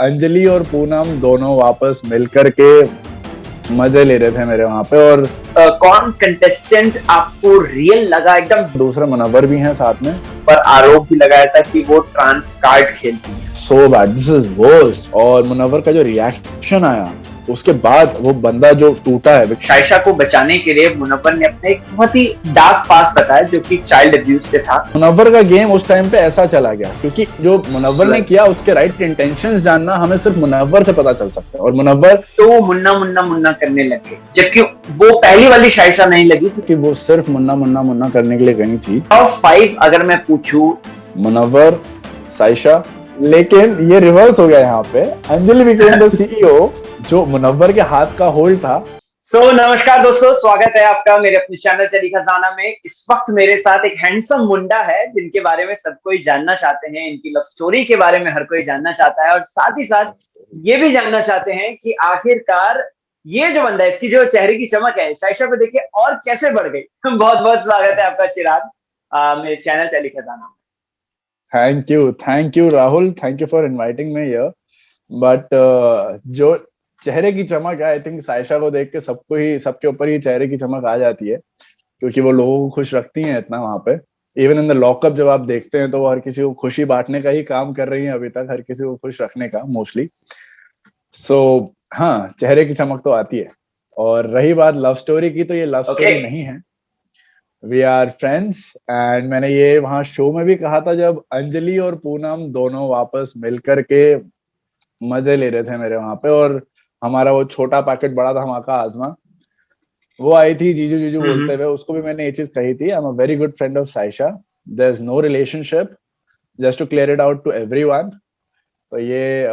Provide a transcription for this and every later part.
अंजलि और पूनम दोनों वापस मिलकर के मजे ले रहे थे मेरे वहां पे। और कौन कंटेस्टेंट आपको रियल लगा एकदम? दूसरे मुनव्वर भी हैं साथ में। पर आरोप भी लगाया था कि वो ट्रांस कार्ड खेलती है। So bad, this is worse. और मुनव्वर का जो रिएक्शन आया उसके बाद वो बंदा जो टूटा है। शाइशा को बचाने के लिए मुनव्वर ने अपने एक बहुत ही डार्क पास बताया जो कि चाइल्ड अब्यूज से था। मुनव्वर का गेम उस टाइम पे ऐसा चला गया क्योंकि जो मुनव्वर ने किया उसके राइट इंटेंशंस जानना हमें सिर्फ मुनव्वर से पता चल सकता है। और मुनव्वर तो वो मुन्ना मुन्ना मुन्ना करने लगे, जबकि वो पहली वाली शाइशा नहीं लगी कि वो सिर्फ मुन्ना मुन्ना मुन्ना करने के लिए गई थी। टॉप 5 अगर मैं पूछूं, मुनव्वर, साइशा, लेकिन ये रिवर्स हो गया यहाँ पे। अंजलि बिकेम द सीईओ जो मुनव्वर के हाथ का होल्ड था। नमस्कार दोस्तों, स्वागत है आपका मेरे अपने चैनल चली खजाना में। इस वक्त मेरे साथ एक हैंडसम मुंडा है जिनके बारे में सब कोई जानना चाहते हैं, इनकी लव स्टोरी के बारे में हर कोई जानना चाहता है और साथ ही साथ ये भी जानना चाहते हैं कि आखिरकार ये जो बंदा है इसकी जो चेहरे की चमक है शाइशा को देख के और कैसे बढ़ गई। बहुत बहुत स्वागत है आपका चिराग मेरे चैनल चली खजाना में। Thank you Rahul, thank you for inviting me here. But जो चेहरे की चमक है, आई थिंक साइशा को देख के सबको ही, सबके ऊपर ही चेहरे की चमक आ जाती है क्योंकि वो लोगों को खुश रखती हैं इतना वहां पे। इवन इन द लॉकअप जब आप देखते हैं तो वो हर किसी को खुशी बांटने का ही काम कर रही हैं अभी तक, हर किसी को खुश रखने का मोस्टली। सो हाँ, चेहरे की चमक तो आती है। और रही बात लव स्टोरी की, तो ये लव स्टोरी नहीं है, वी आर फ्रेंड्स। एंड मैंने ये वहां शो में भी कहा था जब अंजलि और पूनम दोनों वापस मिलकर के मजे ले रहे थे मेरे वहां पे। और हमारा वो छोटा पैकेट बड़ा धमाका आजमा, वो आई थी जीजू जीजू बोलते हुए, उसको भी मैंने ये चीज कही थी, I am a very good friend of Saisha, there is no relationship, just to clear it out to everyone. तो ये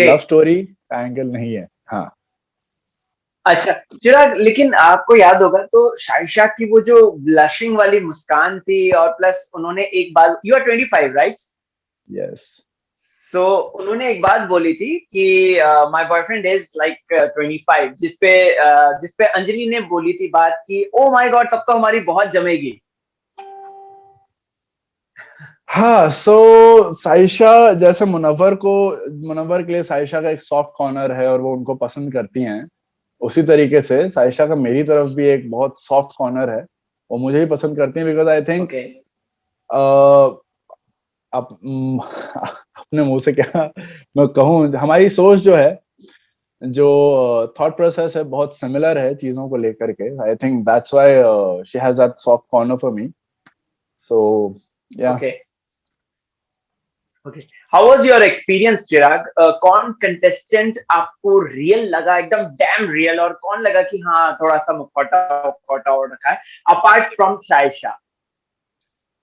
लव स्टोरी का एंगल नहीं है। हाँ अच्छा चिराग, लेकिन आपको याद होगा तो शाइशा की वो जो ब्लशिंग वाली मुस्कान थी और प्लस उन्होंने एक बार, यू आर 25 राइट? यस। सो उन्होंने एक बात बोली थी कि माय बॉयफ्रेंड इज लाइक 25, जिसपे अंजलि ने बोली थी बात की ओ माय गॉड तब तो हमारी बहुत जमेगी। हाँ, सो साइशा जैसे मुनव्वर के लिए साइशा का एक सॉफ्ट कॉर्नर है और वो उनको पसंद करती हैं, उसी तरीके से साइशा का मेरी तरफ भी एक बहुत सॉफ्ट कॉर्नर है, वो मुझे भी पसंद करती हैं बिकॉज आई थिंक अपने मुंह से क्या मैं कहूँ, हमारी सोच जो है, जो थॉट प्रोसेस है, बहुत सिमिलर है चीजों को लेकर के। I think that's why she has that soft corner for me. So yeah okay, how was your experience Chirag? कौन कंटेस्टेंट आपको रियल लगा, एकदम डैम रियल, और कौन लगा कि हाँ थोड़ा सा मुखौटा और रखा है अपार्ट फ्रॉम शाइशा?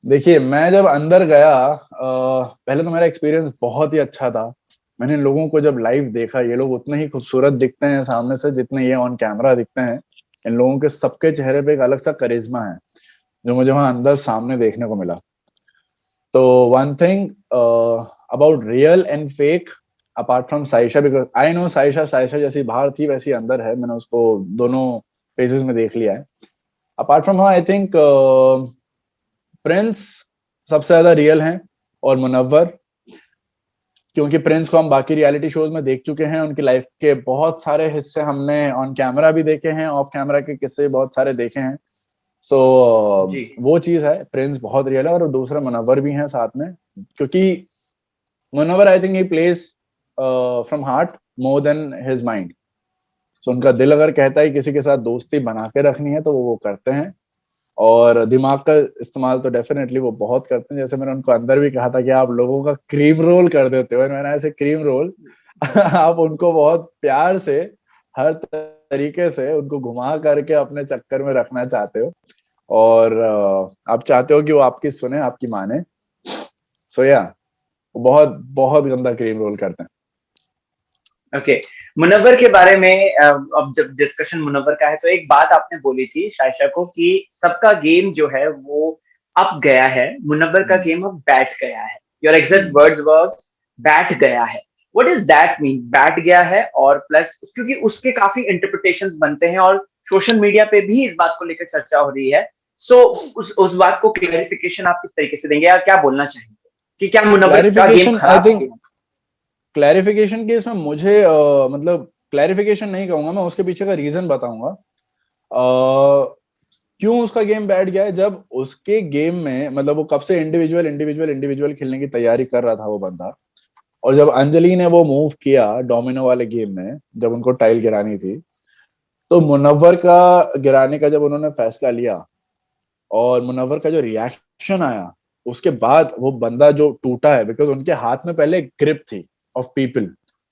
देखिए, मैं जब अंदर गया पहले तो मेरा एक्सपीरियंस बहुत ही अच्छा था। मैंने लोगों को जब लाइव देखा, ये लोग उतने ही खूबसूरत दिखते हैं सामने से जितने ये ऑन कैमरा दिखते हैं। इन लोगों के सबके चेहरे पे एक अलग सा करिश्मा है जो मुझे वहां अंदर सामने देखने को मिला। तो one thing about real and fake apart from Saisha, because I know Saisha जैसी बाहर थी वैसी अंदर है, मैंने उसको दोनों फेजेस में देख लिया है। Apart from I think Prince सबसे ज्यादा रियल हैं, और मुनव्वर, क्योंकि प्रिंस को हम बाकी रियलिटी शोज में देख चुके हैं, उनकी लाइफ के बहुत सारे हिस्से हमने ऑन कैमरा भी देखे हैं, ऑफ कैमरा के किस्से बहुत सारे देखे हैं। सो वो चीज है, प्रिंस बहुत रियल है। और दूसरा मुनव्वर भी हैं साथ में, क्योंकि Munawar I think he plays from heart more than his mind. So उनका दिल अगर कहता है किसी के साथ दोस्ती बना के रखनी है तो वो करते हैं, और दिमाग का इस्तेमाल तो डेफिनेटली वो बहुत करते हैं। जैसे मैंने उनको अंदर भी कहा था कि आप लोगों का क्रीम रोल कर देते हो, मैंने ऐसे क्रीम रोल आप उनको बहुत प्यार से हर तरीके से उनको घुमा करके अपने चक्कर में रखना चाहते हो, और आप चाहते हो कि वो आपकी सुने, आपकी माने। सो या बहुत बहुत गंदा क्रीम रोल करते हैं। ओके, मुनव्वर के बारे में अब जब डिस्कशन मुनव्वर का है तो एक बात आपने बोली थी शाइशा को कि सबका गेम जो है वो अप गया है, मुनव्वर का गेम अब बैठ गया है। योर एग्जैक्ट वर्ड्स वाज बैठ गया है। व्हाट इज दैट मीन, बैठ गया है? और प्लस क्योंकि उसके काफी इंटरप्रिटेशंस बनते हैं और सोशल मीडिया पे भी इस बात को लेकर चर्चा हो रही है। सो उस बात को क्लैरिफिकेशन आप किस तरीके से देंगे या क्या बोलना चाहेंगे कि क्या मुनव्वर का गेम क्लैरिफिकेशन आई खराब हो थिंक, गया? क्लैरिफिकेशन के इसमें मुझे मतलब क्लैरिफिकेशन नहीं कहूंगा मैं, उसके पीछे का रीजन बताऊंगा क्यों उसका गेम बैठ गया है। जब उसके गेम में मतलब वो कब से इंडिविजुअल खेलने की तैयारी कर रहा था वो बंदा, और जब अंजलि ने वो मूव किया डोमिनो वाले गेम में, जब उनको टाइल गिरानी थी, तो मुनव्वर का गिराने का जब उन्होंने फैसला लिया और मुनव्वर का जो रिएक्शन आया, उसके बाद वो बंदा जो टूटा है, बिकॉज उनके हाथ में पहले ग्रिप थी ऑफ पीपल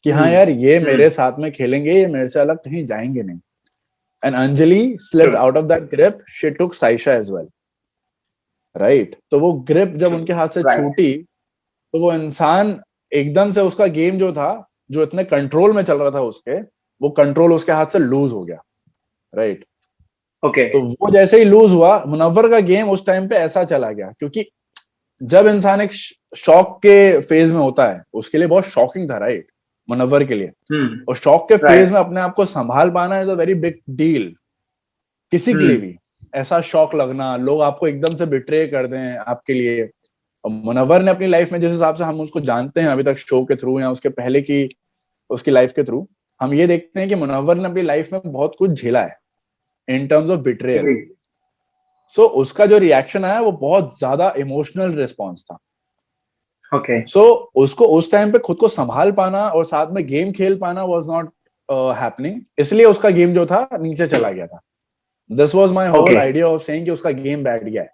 कि हाँ यार ये मेरे साथ में खेलेंगे, ये मेरे से अलग कहीं जाएंगे नहीं। And Anjali slipped out of that grip, she took Saisha as well, right. तो वो ग्रिप जब उनके हाथ से राइट छूटी, तो वो इंसान एकदम से उसका गेम जो था, जो इतने कंट्रोल में चल रहा था उसके, वो कंट्रोल उसके हाथ से लूज हो गया, राइट। ओके तो वो जैसे ही लूज हुआ, मुनव्वर का गेम उस टाइम पे ऐसा चला गया, क्योंकि जब इंसान एक शॉक के फेज में होता है, उसके लिए बहुत शॉकिंग था, राइट, मुनव्वर के लिए। और शॉक के फेज में अपने आप को संभाल पाना is a very big deal किसी के लिए भी। ऐसा शॉक लगना, लोग आपको एकदम से बिट्रे कर दें आपके लिए। और मुनव्वर ने अपनी लाइफ में जिस हिसाब से हम उसको जानते हैं अभी तक शो के थ्रू या उसके पहले की उसकी लाइफ के थ्रू, हम ये देखते हैं कि मुनव्वर ने अपनी लाइफ में बहुत कुछ झेला है इन टर्म्स ऑफ बिट्रेयल। सो उसका जो रिएक्शन आया वो बहुत ज्यादा इमोशनल रिस्पॉन्स था। ओके सो उसको उस टाइम पे खुद को संभाल पाना और साथ में गेम खेल पाना वाज नॉट हैपनिंग, इसलिए उसका गेम जो था नीचे चला गया था। This was my whole okay idea of saying कि उसका गेम बैठ गया है।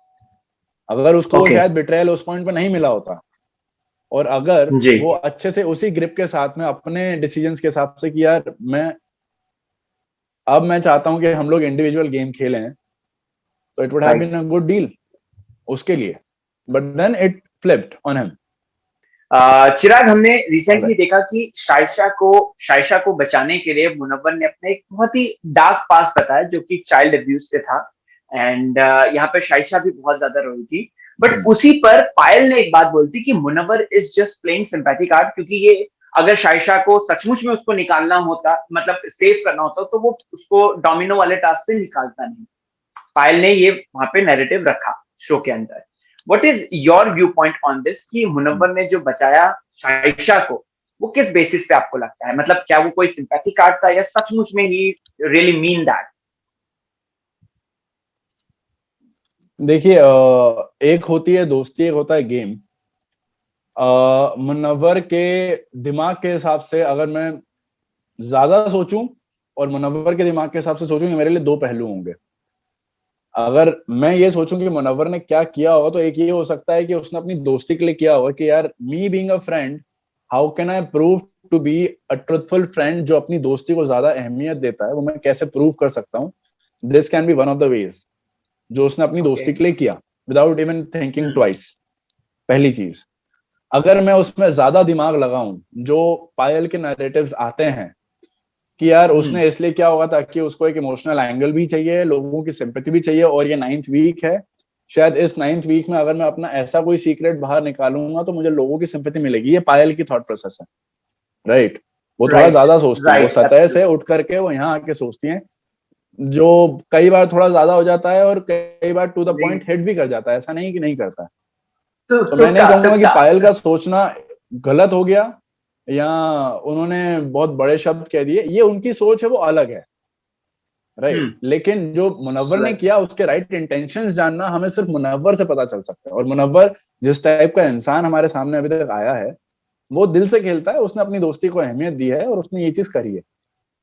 अगर उसको ओके शायद बिट्रेयल उस पॉइंट पे नहीं मिला होता, और अगर जी वो अच्छे से उसी ग्रिप के साथ में अपने डिसीजंस के हिसाब से कि यार मैं चाहता हूं कि हम लोग इंडिविजुअल गेम खेलें, तो it would have been right a good deal उसके लिए। But then it flipped on him. Chirag, हमने रिसेंटली देखा कि शाइशा को बचाने के लिए मुनव्वर ने अपना एक बहुत ही डार्क पास बताया जो कि चाइल्ड अब्यूज से था। एंड यहाँ पे शाइशा भी बहुत ज्यादा रोई थी। बट उसी पर पायल ने एक बात बोली थी कि Munawar is just playing sympathy card, क्योंकि ये अगर शाइशा को सचमुच में उसको निकालना होता, मतलब सेव करना होता, तो वो उसको डोमिनो वाले टास्क से निकालता नहीं। पायल ने ये वहां पे नैरेटिव रखा शो के अंदर। What is your view point on this कि मुनव्वर ने जो बचाया शाइशा को, वो किस बेसिस पे आपको लगता है? मतलब क्या वो कोई सिंपैथी कार्ड था या सचमुच में ही रियली मीन दैट? देखिए एक होती है दोस्ती, एक होता है गेम। मुनव्वर के दिमाग के हिसाब से अगर मैं ज्यादा सोचूं और मुनव्वर के दिमाग के हिसाब से सोचूं, ये मेरे लिए दो पहलू होंगे। अगर मैं ये सोचूं कि मुनव्वर ने क्या किया होगा, तो एक ये हो सकता है कि उसने अपनी दोस्ती के लिए किया होगा कि यार me being a friend, how can I prove to be a truthful friend, जो अपनी दोस्ती को ज्यादा अहमियत देता है, वो मैं कैसे प्रूव कर सकता हूँ। This can be one of the ways जो उसने अपनी ओके दोस्ती के लिए किया, विदाउट इवन थिंकिंग ट्वाइस। पहली चीज, अगर मैं उसमें ज्यादा दिमाग लगाऊं, जो पायल के नैरेटिव्स आते हैं कि यार उसने इसलिए क्या होगा ताकि उसको एक इमोशनल एंगल भी चाहिए, लोगों की सिंपैथी भी चाहिए, और ये 9th वीक है, शायद इस 9th वीक में अगर मैं अपना ऐसा कोई सीक्रेट बाहर निकालूंगा तो मुझे लोगों की सिंपैथी मिलेगी। ये पायल की थॉट प्रोसेस है, राइट। वो थोड़ा राइट ज्यादा सोचती है, वो राइट सतह से उठ करके वो यहाँ आके सोचती है, जो कई बार थोड़ा ज्यादा हो जाता है और कई बार टू द पॉइंट हिट भी कर जाता है, ऐसा नहीं कि नहीं करता है। तो मैं नहीं तुक्का कहूंगा कि तुक्का पायल का सोचना गलत हो गया या उन्होंने बहुत बड़े शब्द कह दिए, ये उनकी सोच है, वो अलग है, राइट। लेकिन जो मुनव्वर ने राइट किया, उसके राइट इंटेंशंस जानना हमें सिर्फ मुनव्वर से पता चल सकता है। और मुनव्वर जिस टाइप का इंसान हमारे सामने अभी तक आया है, वो दिल से खेलता है, उसने अपनी दोस्ती को अहमियत दी है और उसने ये चीज करी है।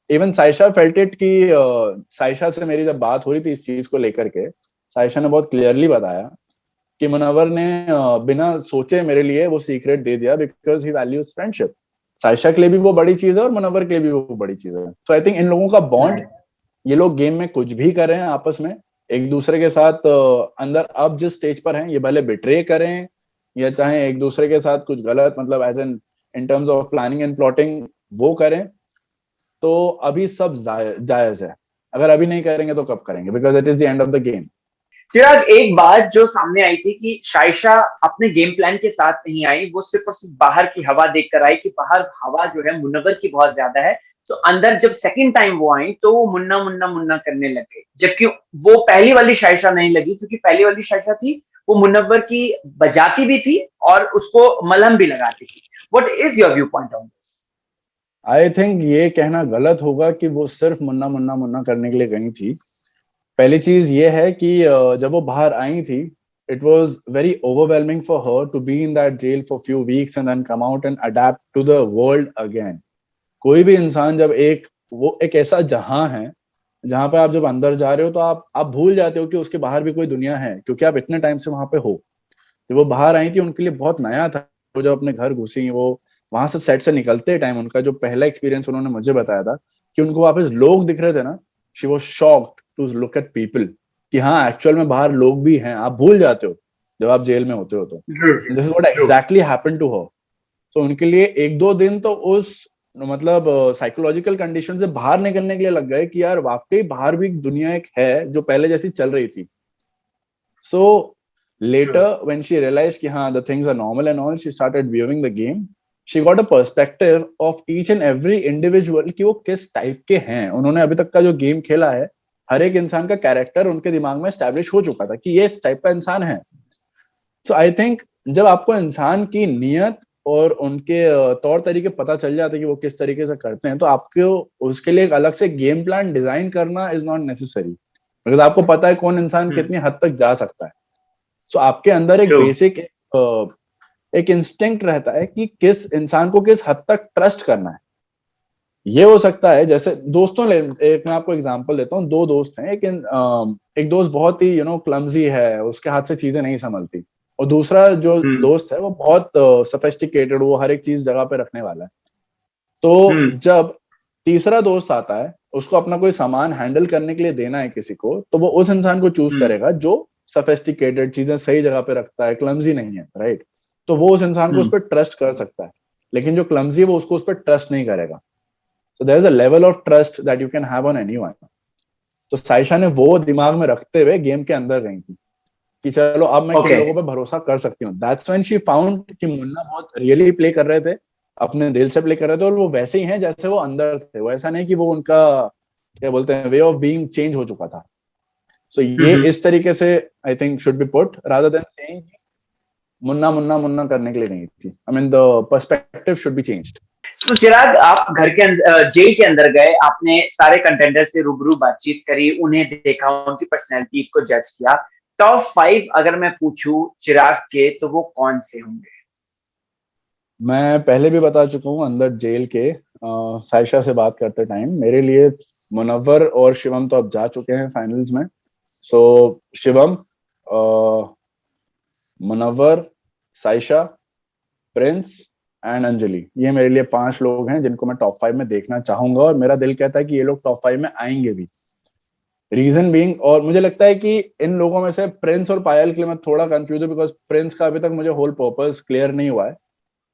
इवन साइशा फेल्ट इट कि साइशा से मेरी जब बात हो रही थी इस चीज को लेकर के, साइशा ने बहुत क्लियरली बताया कि मुनव्वर ने बिना सोचे मेरे लिए वो सीक्रेट दे दिया because he values friendship. Saisha के लिए भी वो बड़ी चीज है और मुनव्वर के लिए भी वो बड़ी चीज है। सो आई थिंक इन लोगों का बॉन्ड, ये लोग गेम में कुछ भी करें आपस में एक दूसरे के साथ अंदर अब जिस स्टेज पर हैं, ये भले बिट्रे करें या चाहे एक दूसरे के साथ कुछ गलत, मतलब as an in terms of planning and plotting वो करें, तो अभी सब जायज है। अगर अभी नहीं करेंगे तो कब करेंगे, because it is the end of the game. Chirag, एक बात जो सामने आई थी कि शाइशा अपने गेम प्लान के साथ नहीं आई, वो सिर्फ और सिर्फ बाहर की हवा देखकर आई कि बाहर हवा जो है मुनव्वर की बहुत ज्यादा है। तो अंदर जब सेकंड टाइम वो आई तो वो मुन्ना मुन्ना मुन्ना करने लगे, जबकि वो पहली वाली शाइशा नहीं लगी, क्योंकि पहली वाली शाइशा थी वो मुनव्वर की बजाती भी थी और उसको मलहम भी लगाती थी। What is your view point on this? I think ये कहना गलत होगा कि वो सिर्फ मुन्ना मुन्ना मुन्ना करने के लिए गई थी। पहली चीज ये है कि जब वो बाहर आई थी, it was very overwhelming for her to be in that jail for few weeks and then come out and adapt to the world again. कोई भी इंसान जब वो एक ऐसा जहां है जहां पे आप जब अंदर जा रहे हो तो आप भूल जाते हो कि उसके बाहर भी कोई दुनिया है, क्योंकि आप इतने टाइम से वहां पे हो। जब वो बाहर आई थी उनके लिए बहुत नया था। वो जब अपने घर घुसी, वो वहां से सेट से निकलते टाइम उनका जो पहला एक्सपीरियंस उन्होंने मुझे बताया था कि उनको वापस लोग दिख रहे थे ना, she was shocked to look at people, कि हाँ एक्चुअल में बाहर लोग भी हैं। आप भूल जाते हो जब आप जेल में होते हो तो। This is what exactly happened to her. तो उनके लिए एक दो दिन तो उस मतलब साइकोलॉजिकल कंडीशन से बाहर निकलने के लिए लग गए कि यार वाकई बाहर भी दुनिया एक है जो पहले जैसी चल रही थी। सो later when she realized कि हाँ the things are normal and all, she started viewing the game. She got a perspective of each and every individual कि वो किस टाइप के हैं। उन्होंने अभी तक का जो गेम खेला है, हर एक इंसान का कैरेक्टर उनके दिमाग में एस्टेब्लिश हो चुका था कि ये इस टाइप का इंसान है। सो आई थिंक जब आपको इंसान की नीयत और उनके तौर तरीके पता चल जाते हैं कि वो किस तरीके से करते हैं, तो आपको उसके लिए एक अलग से गेम प्लान डिजाइन करना इज नॉट नेसेसरी, बिकॉज आपको पता है कौन इंसान कितनी हद तक जा सकता है। सो आपके अंदर एक बेसिक एक इंस्टिंक्ट रहता है कि किस इंसान को किस हद तक ट्रस्ट करना है। ये हो सकता है जैसे दोस्तों ले, एक मैं आपको एग्जांपल देता हूँ। दो दोस्त हैं, एक दोस्त बहुत ही क्लमजी है, उसके हाथ से चीजें नहीं संभलती, और दूसरा जो दोस्त है वो बहुत सोफिस्टिकेटेड, वो हर एक चीज जगह पे रखने वाला है। तो जब तीसरा दोस्त आता है, उसको अपना कोई सामान हैंडल करने के लिए देना है किसी को, तो वो उस इंसान को चूज करेगा जो सोफिस्टिकेटेड, चीजें सही जगह पे रखता है, क्लमजी नहीं है, राइट। तो वो उस इंसान को उस पर ट्रस्ट कर सकता है। लेकिन जो क्लमजी है वो उसको उस पर ट्रस्ट नहीं करेगा। So there is a level of trust that you can have on anyone. तो साइशा ने वो दिमाग में रखते हुए गेम के अंदर गई थी कि चलो अब मैं किन लोगों पे भरोसा कर सकती हूँ। दैट्स व्हेन शी फाउंड कि मुन्ना बहुत रियली प्ले कर रहे थे, अपने दिल से प्ले कर रहे थे, और वो वैसे ही हैं जैसे वो अंदर थे। वो ऐसा नहीं कि वो उनका क्या बोलते हैं वे ऑफ बीइंग चेंज हो चुका था। सो ये इस तरीके से I think should be put rather than saying Munna Munna Munna करने के लिए नहीं थी। I mean the perspective should be changed. तो चिराग, आप घर के अंदर जेल के अंदर गए, आपने सारे कंटेंडर से रूबरू बातचीत करी, उन्हें देखा, उनकी पर्सनैलिटीज को जज किया। टॉप 5 अगर मैं पूछूं चिराग के, तो वो कौन से होंगे? मैं पहले भी बता चुका हूँ, अंदर जेल के साइशा से बात करते टाइम मेरे लिए मुनव्वर और शिवम तो अब जा चुके हैं फाइनल्स में। सो शिवम, मुनव्वर, साइशा, प्रिंस एंड अंजलि, ये मेरे लिए 5 लोग हैं जिनको मैं टॉप 5 में देखना चाहूंगा, और मेरा दिल कहता है कि ये लोग टॉप 5 में आएंगे भी। रीजन बीइंग, और मुझे लगता है कि इन लोगों में से प्रिंस और पायल के लिए मैं थोड़ा कंफ्यूज हूँ, बिकॉज प्रिंस का अभी तक मुझे होल पर्पस क्लियर नहीं हुआ है।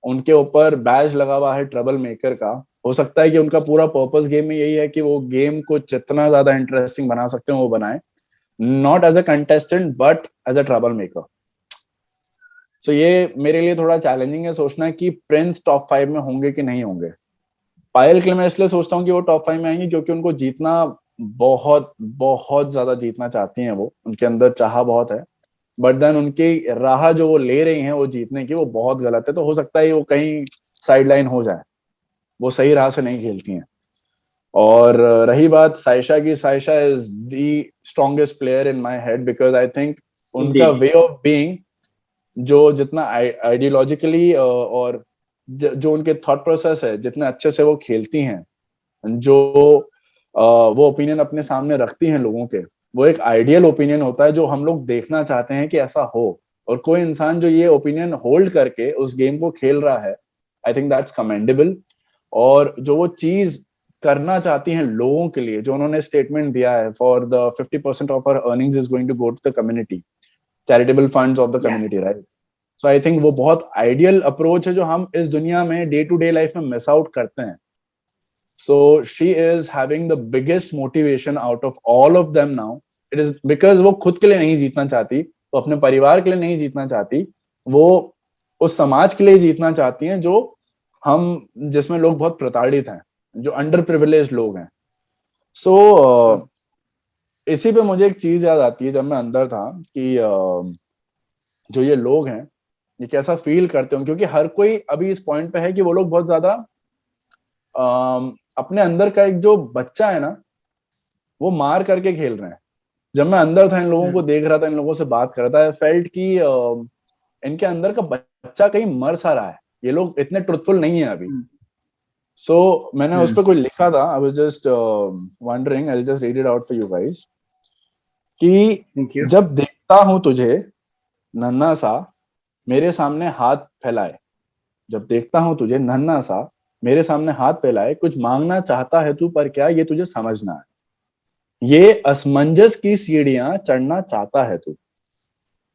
उनके ऊपर बैज लगा हुआ है ट्रबल मेकर का। हो सकता है कि उनका पूरा पर्पस गेम में यही है कि वो गेम को जितना ज्यादा इंटरेस्टिंग बना सकते हैं वो बनाए, not as a contestant but as a trouble maker. So ये मेरे लिए थोड़ा चैलेंजिंग है सोचना कि प्रिंस टॉप 5 में होंगे कि नहीं होंगे। पायल के लिए मैं इसलिए सोचता हूँ कि वो टॉप 5 में आएंगे क्योंकि उनको जीतना बहुत बहुत ज्यादा जीतना चाहती हैं। वो उनके अंदर चाह बहुत है, बट देन उनकी राह जो वो ले रही हैं वो जीतने की, वो बहुत गलत है। तो हो सकता है वो कहीं साइड लाइन हो जाए, वो सही राह से नहीं खेलती हैं। और रही बात साइशा की, Saisha is the strongest player in my head, because I think उनका वे ऑफ बीइंग, जो जितना आइडियोलॉजिकली और जो उनके थॉट प्रोसेस है, जितने अच्छे से वो खेलती हैं, जो वो ओपिनियन अपने सामने रखती हैं लोगों के, वो एक आइडियल ओपिनियन होता है जो हम लोग देखना चाहते हैं कि ऐसा हो। और कोई इंसान जो ये ओपिनियन होल्ड करके उस गेम को खेल रहा है, आई थिंक दैट्स कमेंडेबल। और जो वो चीज करना चाहती हैं लोगों के लिए, जो उन्होंने स्टेटमेंट दिया है, for the 50% of our earnings is going to go to the community, charitable funds of the community, right. So I think वो बहुत आइडियल अप्रोच है जो हम इस दुनिया में डे टू डे लाइफ में मिस आउट करते हैं। So she is having the biggest motivation out of all of them now. It is because वो खुद के लिए नहीं जीतना चाहती, वो अपने परिवार के लिए नहीं जीतना चाहती, वो उस समाज के लिए जीतना चाहती हैं जो हम जिसमें लोग बहुत प्रताड़ित हैं, जो अंडर प्रिविलेज लोग हैं। सो इसी पे मुझे एक चीज याद आती है जब मैं अंदर था कि जो ये लोग हैं ये कैसा फील करते होंगे, क्योंकि हर कोई अभी इस पॉइंट पे है कि वो लोग बहुत ज्यादा अपने अंदर का एक जो बच्चा है ना वो मार करके खेल रहे हैं। जब मैं अंदर था इन लोगों को देख रहा था, इन लोगों से बात कर रहा था, फेल्ट कि इनके अंदर का बच्चा कहीं मर सा रहा है, ये लोग इतने ट्रुथफुल नहीं है अभी। सो मैंने उस पर कुछ लिखा था, I was just wondering, I will just read it out for you guys, कि जब देखता हूं तुझे नन्हा सा मेरे सामने हाथ फैलाए, जब देखता हूं तुझे नन्हा सा मेरे सामने हाथ फैलाए, कुछ मांगना चाहता है तू पर क्या ये तुझे समझना है, ये असमंजस की सीढ़ियां चढ़ना चाहता है तू,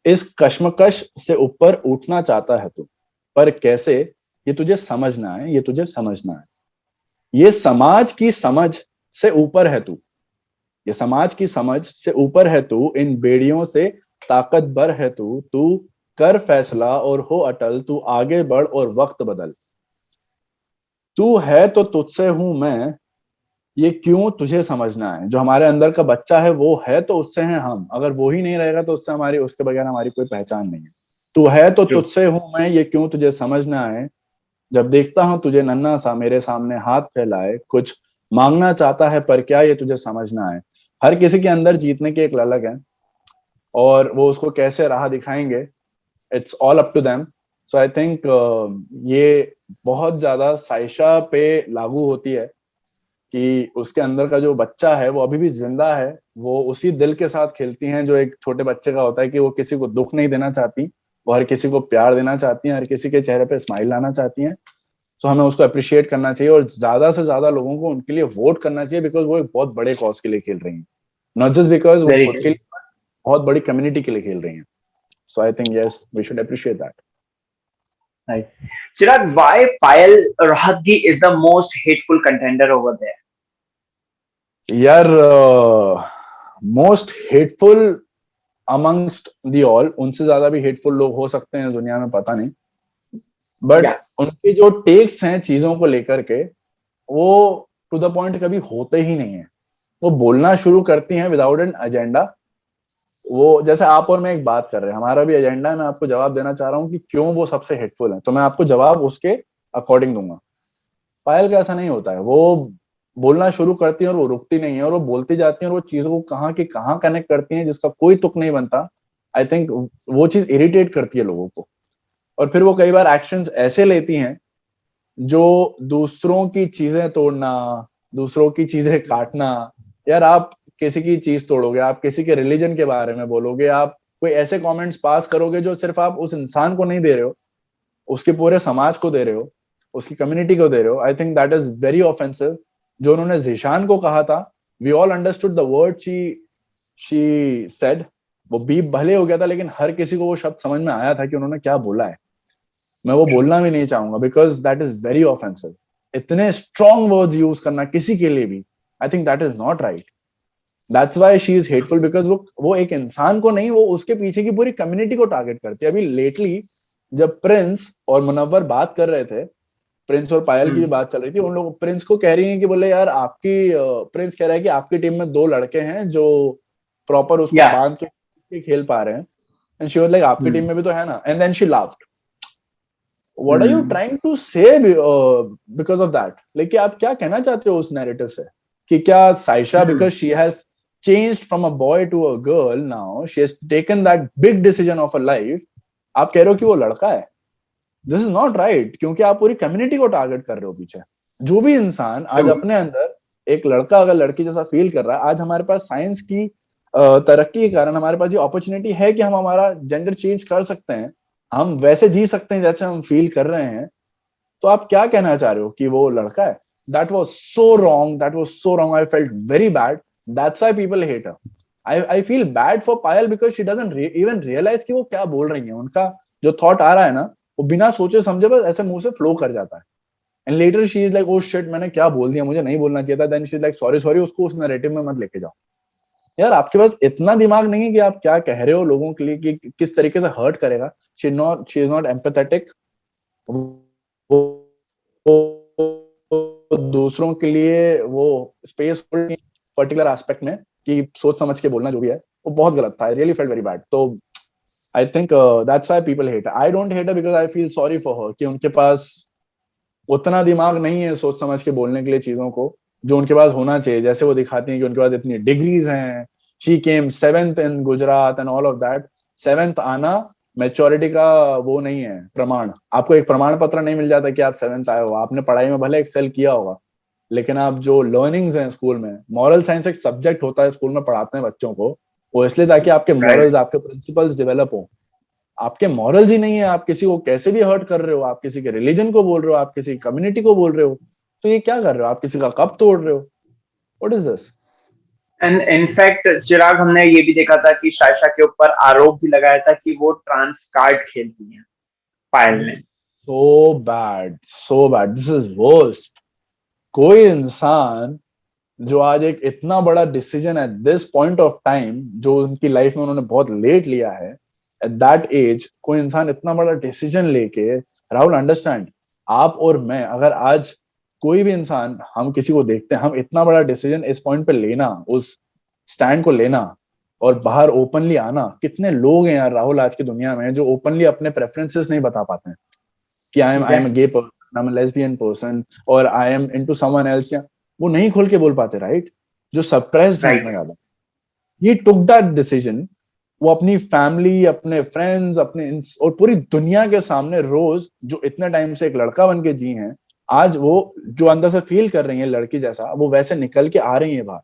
इस कश्मकश से ऊपर उठना चाहता है तू, पर कैसे ये तुझे समझना है, ये तुझे समझना है, ये समाज की समझ से ऊपर है तू, ये समाज की समझ से ऊपर है तू, इन बेड़ियों से ताकतवर है तू, तू कर फैसला और हो अटल, तू आगे बढ़ और वक्त बदल, तू है तो तुझसे हूं मैं, ये क्यों तुझे समझना है, जो हमारे अंदर का बच्चा है वो है तो उससे हैं हम, अगर वो ही नहीं रहेगा तो उससे हमारी, उसके बगैर हमारी कोई पहचान नहीं है। तू है तो तुझसे हूं मैं, ये क्यों तुझे समझना है, जब देखता हूं तुझे नन्हा सा मेरे सामने हाथ फैलाए, कुछ मांगना चाहता है पर क्या ये तुझे समझना है। हर किसी के अंदर जीतने की एक ललक है और वो उसको कैसे राह दिखाएंगे, it's all up to them. So I think ये बहुत ज्यादा साइशा पे लागू होती है कि उसके अंदर का जो बच्चा है वो अभी भी जिंदा है, वो उसी दिल के साथ खेलती हैं जो एक छोटे बच्चे का होता है, कि वो किसी को दुख नहीं देना चाहती, वो हर किसी को प्यार देना चाहती हैं, हर किसी के चेहरे पे स्माइल लाना चाहती हैं। तो हमें उसको अप्रिशिएट करना चाहिए और ज्यादा से ज्यादा लोगों को उनके लिए वोट करना चाहिए, बिकॉज वो एक बहुत बड़े कॉज के लिए खेल रही हैं, नॉट जस्ट बिकॉज वो खुद के लिए, बहुत बड़ी कम्युनिटी के लिए खेल रही हैं। So I think yes we should appreciate that. Right. Chirag, why Payal Rahatgi is the most hateful contender over there? यार most hateful amongst the all, उनसे ज्यादा भी हेटफुल लोग हो सकते हैं दुनिया में, पता नहीं, बट उनके जो टेक्स हैं चीजों को लेकर के वो टू द पॉइंट कभी होते ही नहीं है। वो बोलना शुरू करती हैं विदाउट एन एजेंडा, वो जैसे आप और मैं एक बात कर रहे हैं, हमारा भी एजेंडा है, मैं आपको जवाब देना चाह रहा हूँ कि क्यों वो सबसे हेटफुल है, तो मैं आपको जवाब उसके अकॉर्डिंग दूंगा। पायल का ऐसा नहीं होता है, वो बोलना शुरू करती है और वो रुकती नहीं है, और वो बोलती जाती है और वो चीजों को कहाँ की कहाँ कनेक्ट करती हैं जिसका कोई तुक नहीं बनता। आई थिंक वो चीज इरिटेट करती है लोगों को, और फिर वो कई बार एक्शंस ऐसे लेती हैं जो दूसरों की चीजें तोड़ना, दूसरों की चीजें काटना। यार आप किसी की चीज तोड़ोगे, आप किसी के रिलीजन के बारे में बोलोगे, आप कोई ऐसे कमेंट्स पास करोगे जो सिर्फ आप उस इंसान को नहीं दे रहे हो, उसके पूरे समाज को दे रहे हो, उसकी कम्युनिटी को दे रहे हो। I think that is very offensive. जो उन्होंने जीशान को कहा था, we all understood the word she said, वो बीप भले हो गया था लेकिन हर किसी को वो शब्द समझ में आया था कि उन्होंने क्या बोला है। मैं वो बोलना भी नहीं चाहूंगा because that is very offensive. इतने स्ट्रॉन्ग वर्ड्स यूज करना किसी के लिए भी, आई think that is not right. That's why she is hateful, because वो एक इंसान को नहीं, वो उसके पीछे की पूरी कम्युनिटी को टारगेट करती है। अभी लेटली जब प्रिंस और मुनव्वर बात कर रहे थे, प्रिंस और पायल की भी बात चल रही थी, उन लोग प्रिंस को कह रही हैं कि बोले यार आपकी प्रिंस कह रहा है कि आपकी टीम में दो लड़के हैं जो प्रॉपर उसको बांध के खेल पा रहे हैं, एंड शी वाज लाइक आपकी टीम में भी तो है ना, and then she laughed. What are you trying to say because of that, लेकिन आप क्या कहना चाहते हो उस नैरेटिव से, कि क्या Saisha because she has changed from a boy to a girl, now she has taken that big decision of her life, आप कह रहे हो कि वो लड़का है? दिस इज नॉट राइट, क्योंकि आप पूरी कम्युनिटी को टारगेट कर रहे हो पीछे। जो भी इंसान आज अपने अंदर एक लड़का अगर लड़की जैसा फील कर रहा है, आज हमारे पास साइंस की तरक्की के कारण हमारे पास ये अपॉर्चुनिटी है कि हम हमारा जेंडर चेंज कर सकते हैं, हम वैसे जी सकते हैं जैसे हम फील कर रहे हैं। तो आप क्या कहना चाह रहे हो कि वो लड़का है? That was so wrong, that was so wrong, I felt very bad, that's why people hate her. I feel bad for Payal because she doesn't even realise कि वो क्या बोल रही है। उनका जो थॉट आ रहा है ना, वो बिना सोचे समझे बस ऐसे मुंह से फ्लो कर जाता है, and later she is like oh shit मैंने क्या बोल दिया, मुझे नहीं बोलना चाहिए था। Then she is like sorry sorry, उसको उस नैरेटिव में मत लेके जाओ। यार आपके पास इतना दिमाग नहीं है कि आप क्या कह रहे हो लोगों के लिए कि किस तरीके से हर्ट करेगा। She is not empathetic. वो दूसरों के लिए वो स्पेस पर्टिकुलर एस्पेक्ट में कि सोच समझ के बोलना जो भी है वो बहुत गलत था। I really felt very bad. तो I think that's why people hate, I don't hate because I feel sorry for her, कि उनके पास उतना दिमाग नहीं है सोच समझ के बोलने के लिए चीजों को, जो उनके पास होना चाहिए। जैसे वो दिखाती हैं कि उनके पास इतनी डिग्रीज हैं, she came 7th in Gujarat and all of that. 7th आना मेच्योरिटी का वो नहीं है प्रमाण। आपको एक प्रमाण पत्र नहीं मिल जाता कि आप 7th आए हो। आपने पढ़ाई में भले एक्सेल किया होगा, लेकिन आप जो लर्निंग्स हैं स्कूल में, मॉरल साइंस एक सब्जेक्ट होता है स्कूल में, पढ़ाते हैं बच्चों को, वो इसलिए ताकि आपके राइट। मॉरल्स, आपके प्रिंसिपल्स डेवलप हो। आपके मॉरल्स ही नहीं है, आप किसी को कैसे भी हर्ट कर रहे हो, आप किसी के रिलीजन को बोल रहे हो, आप किसी कम्युनिटी को बोल रहे हो, तो ये क्या कर रहे हो? आप किसी का कप तोड़ रहे हो। What is this? And in fact Chirag, हमने ये भी देखा था कि सायशा के ऊपर आरोप भी लगाया था कि वो ट्रांस कार्ड खेलती हैं, पायल ने। So bad, so bad, this is worst. कोई इंसान जो आज एक इतना बड़ा decision at this point of time, जो उनकी लाइफ में उन्होंने बहुत लेट लिया है, एट दैट एज कोई इंसान इतना बड़ा डिसीजन लेके, राहुल अंडरस्टैंड, आप और मैं, अगर आज कोई भी इंसान, हम किसी को देखते हैं, हम इतना बड़ा डिसीजन इस पॉइंट पे लेना, उस स्टैंड को लेना और बाहर ओपनली आना, कितने लोग हैं यार राहुल आज की दुनिया में जो ओपनली अपने प्रेफरेंसेस नहीं बता पाते हैं कि I am gay person, I am lesbian person, और I am into someone else, या वो नहीं खोल के बोल पाते, राइट? जो सप्रेस्ड है इतना राइट। ज्यादा। ये टुक दैट डिसीजन, वो अपनी फैमिली, अपने फ्रेंड्स, अपने और पूरी दुनिया के सामने रोज, जो इतने टाइम से एक लड़का बन के जी हैं, आज वो जो अंदर से फील कर रही है लड़की जैसा, वो वैसे निकल के आ रही है बाहर,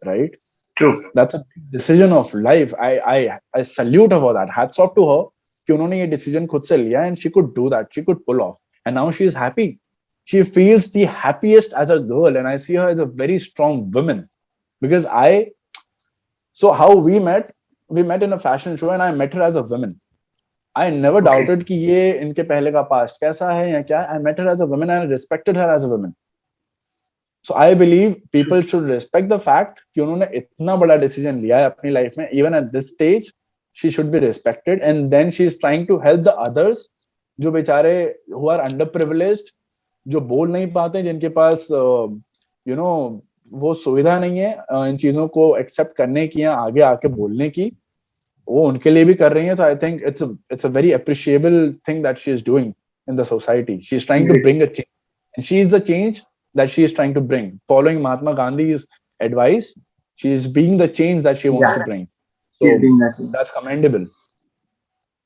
right? True. That's a decision of life. I salute her for that, hats off to her कि उन्होंने ये डिसीजन खुद से लिया, and she could do that, she could pull off, and now she is happy. She feels the happiest as a girl, and I see her as a very strong woman. Because so how we met in a fashion show, and I met her as a woman. I never doubted कि ये इनके पहले का past कैसा है या क्या। I met her as a woman and I respected her as a woman. So I believe people should respect the fact कि उन्होंने इतना बड़ा decision लिया है अपनी लाइफ में, even at this stage, she should be respected, and then she is trying to help the others जो बेचारे who are underprivileged, जो बोल नहीं पाते, जिनके पास वो सुविधा नहीं है इन चीजों को एक्सेप्ट करने की या आगे आके बोलने की, वो उनके लिए भी कर रही है। तो I think it's a very appreciable thing that she is doing in the society. She is trying to bring a change, and she is the change that she is trying to bring, following Mahatma Gandhi's advice. She is being the change that she wants to bring. So that's commendable.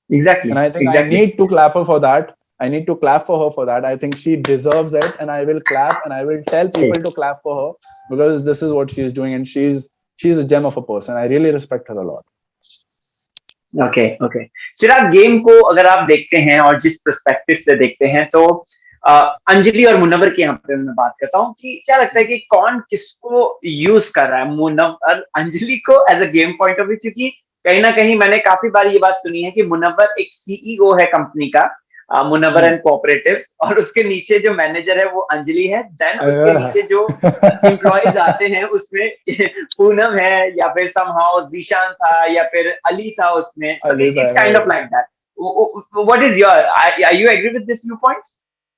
Exactly. And I think I need to clap her for that. I need to clap for her for that. I think she deserves it, and I will clap and I will tell people to clap for her, because this is what she is doing, and she's a gem of a person. I really respect her a lot. Okay okay. Chirag, game को अगर आप देखते हैं और जिस perspective से देखते हैं, तो अंजलि और मुनव्वर की यहाँ पे मैं बात करता हूँ कि क्या लगता है कि कौन किसको यूज कर रहा है, मुनव्वर अंजलि को as a game point of view? क्योंकि कहीं ना कहीं मैंने काफी बार ये बात सुनी है कि मुनव्वर एक सीईओ है कंपनी का, मुनव्वर एंड कोऑपरेटिव्स, और उसके नीचे जो मैनेजर है वो अंजलि है, देन उसके नीचे जो एम्प्लॉयज आते हैं उसमें पूनम है, या फिर समहाउ जीशान था, या फिर अली था उसमें। So it's kind of like that. What is your, are you agree with this view point?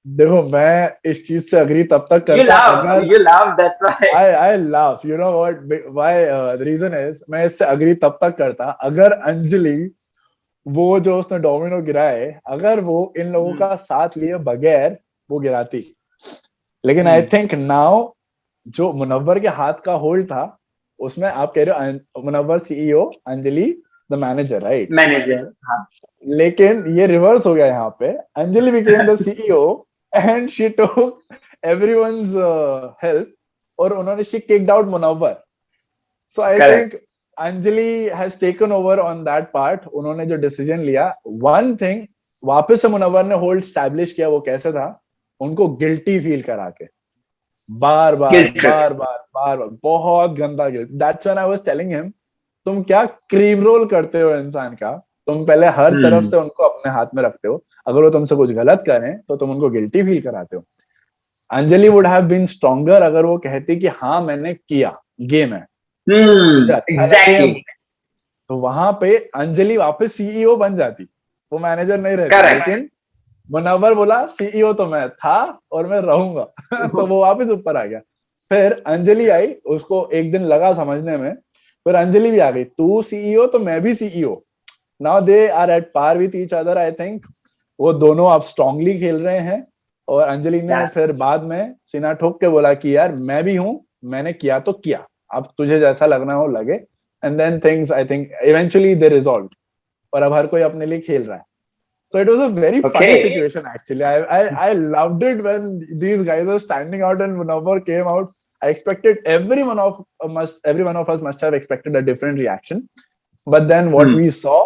देखो, मैं इस चीज से अग्री तब तक करता अगर you laugh, that's why I laugh, you know what, why, the reason is, मैं इससे अग्री तब तक करता अगर अंजलि, वो जो उसने डोमिनो गिराए, अगर वो इन लोगों का साथ लिए बगैर वो गिराती। लेकिन आई थिंक नाउ जो मुनव्वर के हाथ का होल्ड था, उसमें आप कह रहे हो Munawar CEO, Anjali the manager, right? Manager, हाँ। लेकिन ये रिवर्स हो गया यहाँ पे, Anjali became the CEO and she took everyone's help, और उन्होंने she kicked out Munawwar. So I think Anjali has taken over on that part. उन्होंने जो डिसीजन लिया, one thing, वापस से मुनव्वर ने होल्ड स्टैब्लिश किया। वो कैसे था? उनको गिल्टी फील करा के, बार बार बहुत गंदा guilt. That's when I was telling him, तुम क्या क्रीम रोल करते हो इंसान का, तुम पहले हर तरफ से उनको अपने हाथ में रखते हो, अगर वो तुमसे कुछ गलत करें तो तुम उनको गिल्टी फील कराते हो। Anjali would have been stronger अगर वो कहती कि हाँ मैंने किया, गेम है, एग्जैक्टली। तो वहां पे अंजलि वापस सीईओ बन जाती, वो मैनेजर नहीं रहती। लेकिन मुनव्वर बोला सीईओ तो मैं था और मैं रहूंगा तो वो वापस ऊपर आ गया। फिर अंजलि आई, उसको एक दिन लगा समझने में, फिर अंजलि भी आ गई, तू सीईओ तो मैं भी CEO, now they are at par with each other, I think. वो दोनों अब स्ट्रांगली खेल रहे हैं, और अंजलि ने Yes. फिर बाद में सीना ठोक के बोला कि यार मैं भी हूं, मैंने किया तो किया, अब तुझे जैसा लगना हो लगे, and then things I think eventually they resolve, और अब हर कोई अपने लिए खेल रहा है. So it was a very funny Okay. situation actually. I loved it when these guys were standing out and Munawwar came out. I expected every one of us must have expected a different reaction. But then what we saw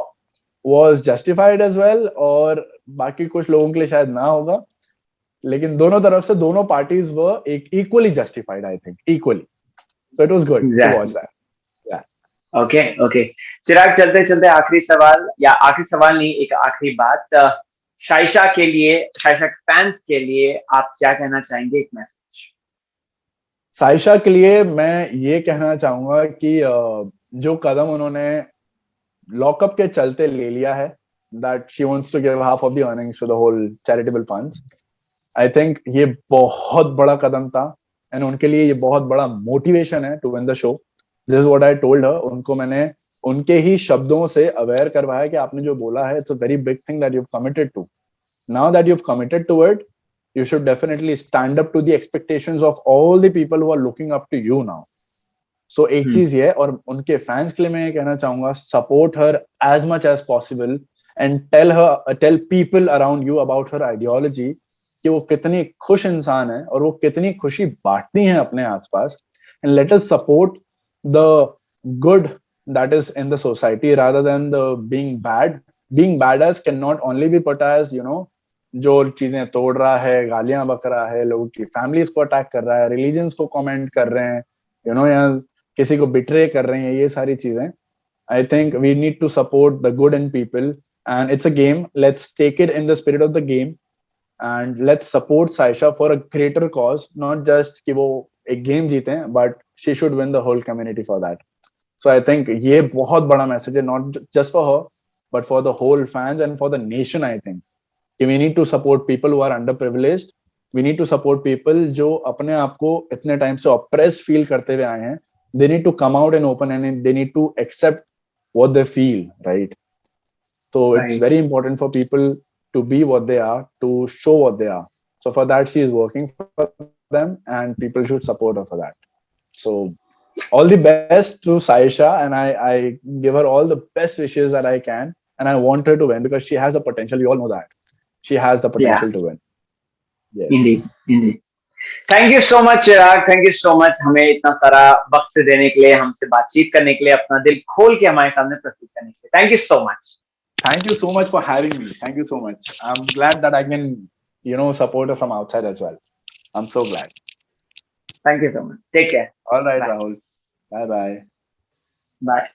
was justified as well, और बाकी कुछ लोगों के लिए शायद ना होगा, लेकिन दोनों तरफ से दोनों parties were equally justified, I think, equally. So it was good to watch that. Okay okay Chirag, चलते चलते आखिरी सवाल, या आखिरी सवाल नहीं, एक आखिरी बात, शाइशा के लिए, शाइशा फैंस के लिए आप क्या कहना चाहेंगे, एक मैसेज? साइशा के लिए मैं ये कहना चाहूंगा कि जो कदम उन्होंने लॉकअप के चलते ले लिया है, that she wants to give half of the earnings to the whole charitable funds, I think ये बहुत बड़ा कदम था, and उनके लिए ये बहुत बड़ा मोटिवेशन है to win the show. This is what I told her. उनको मैंने उनके ही शब्दों से अवेयर करवाया कि आपने जो बोला है, it's a very big thing that you've committed to. Now that you've committed to it, you should definitely stand up to the expectations of all the people who are looking up to you now. So एक चीज ये, और उनके fans के लिए मैं ये कहना चाहूंगा, support her as much as possible and tell people around you about her ideology, कि वो कितनी खुश इंसान है और वो कितनी खुशी बांटती हैं अपने आसपास, and let us support the good that is in the society rather than the being bad. Being badass cannot only be put as, you know, जो चीजें तोड़ रहा है, गालियां बक रहा है, लोगों की फैमिलीज को अटैक कर रहा है, रिलीजन्स को कमेंट कर रहे हैं, यू नो, या किसी को बिट्रे कर रहे हैं, ये सारी चीजें. I think we need to support the good in people, and it's a game, let's take it in the spirit of the game, and let's support Saisha for a greater cause, not just कि वो एक game जीते हैं, but she should win the whole community for that. So I think ये बहुत बड़ा message है, not just for her but for the whole fans and for the nation. I think we need to support people who are underprivileged. We need to support people जो अपने आप को इतने time से oppressed feel करते हुए आए हैं. They need to come out and open, and they need to accept what they feel, right? So it's very important for people to be what they are, to show what they are. So for that, she is working for them, and people should support her for that. So all the best to Saisha, and I give her all the best wishes that I can, and I want her to win because she has the potential. You all know that. She has the potential to win. Yes. Indeed. Thank you so much, Chirag. Thank you so much हमें इतना सारा वक्त देने के लिए, हमसे बातचीत करने के लिए, अपना दिल खोल के हमारे सामने प्रस्तुत करने के लिए. Thank you so much. Thank you so much for having me. Thank you so much. I'm glad that I can, you know, support her from outside as well. I'm so glad. Thank you so much. Take care. All right, Bye. Rahul. Bye-bye. Bye.